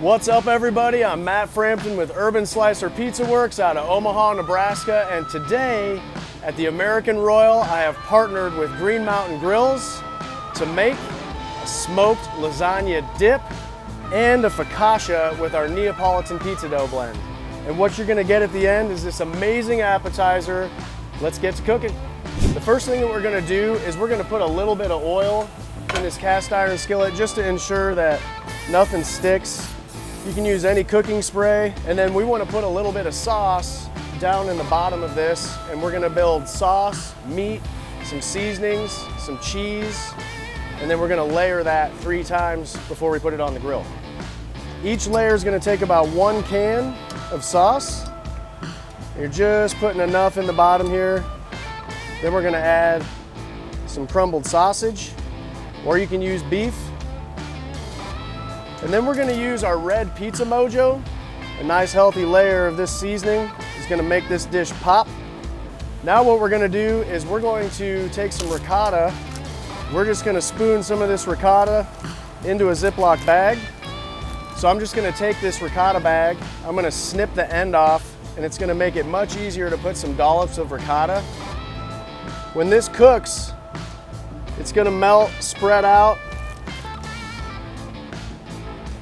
What's up, everybody? I'm Matt Frampton with Urban Slicer Pizza Works out of Omaha, Nebraska, and today at the American Royal I have partnered with Green Mountain Grills to make a smoked lasagna dip and a focaccia with our Neapolitan pizza dough blend. And what you're going to get at the end is this amazing appetizer. Let's get to cooking. The first thing that we're going to do is we're going to put a little bit of oil in this cast iron skillet just to ensure that nothing sticks. You can use any cooking spray, and then we want to put a little bit of sauce down in the bottom of this, and we're going to build sauce, meat, some seasonings, some cheese, and then we're going to layer that 3 times before we put it on the grill. Each layer is going to take about 1 can of sauce. You're just putting enough in the bottom here. Then we're going to add some crumbled sausage, or you can use beef. And then we're going to use our red pizza mojo. A nice healthy layer of this seasoning is going to make this dish pop. Now what we're going to do is we're going to take some ricotta. We're just going to spoon some of this ricotta into a Ziploc bag. So I'm just going to take this ricotta bag, I'm going to snip the end off, and it's going to make it much easier to put some dollops of ricotta. When this cooks, it's going to melt, spread out.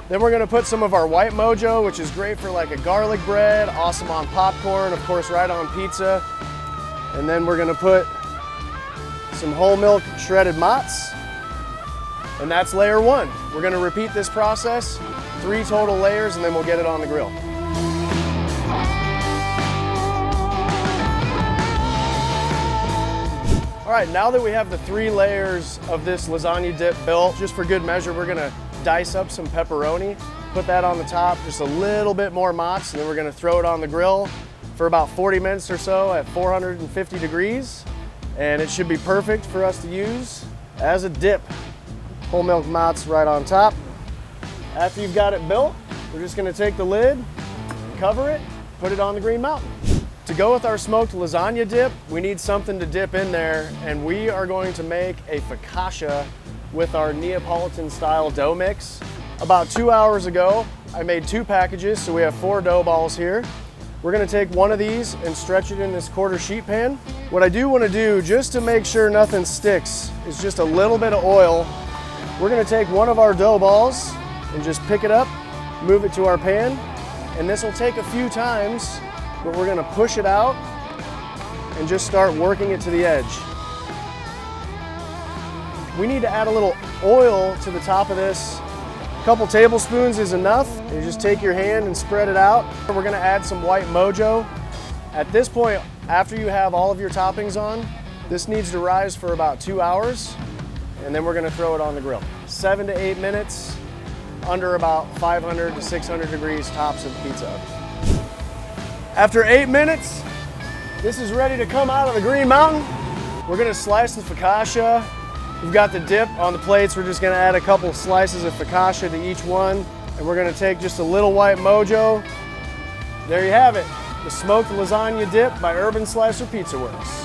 Then we're going to put some of our white mojo, which is great for like a garlic bread, awesome on popcorn, of course right on pizza. And then we're going to put some whole milk shredded mozz. And that's layer 1. We're going to repeat this process, 3 total layers, and then we'll get it on the grill. All right, now that we have the 3 layers of this lasagna dip built, just for good measure, we're going to dice up some pepperoni, put that on the top, just a little bit more mozz, and then we're going to throw it on the grill for about 40 minutes or so at 450 degrees, and it should be perfect for us to use as a dip. Whole milk mozz right on top. After you've got it built, we're just going to take the lid, cover it, put it on the Green Mountain. To go with our smoked lasagna dip, we need something to dip in there, and we are going to make a focaccia with our Neapolitan style dough mix. About 2 hours ago, I made 2 packages, so we have 4 dough balls here. We're gonna take one of these and stretch it in this quarter sheet pan. What I do wanna do, just to make sure nothing sticks, is just a little bit of oil. We're gonna take one of our dough balls and just pick it up, move it to our pan, and this will take a few times, but we're gonna push it out and just start working it to the edge. We need to add a little oil to the top of this. A couple tablespoons is enough. You just take your hand and spread it out. We're gonna add some white mojo. At this point, after you have all of your toppings on, this needs to rise for about 2 hours, and then we're gonna throw it on the grill. 7 to 8 minutes, under about 500 to 600 degrees tops of the pizza oven. After 8 minutes, this is ready to come out of the Green Mountain. We're gonna slice the focaccia. We've got the dip on the plates. We're just gonna add a couple slices of focaccia to each one, and we're gonna take just a little white mojo. There you have it, the smoked lasagna dip by Urban Slicer Pizza Works.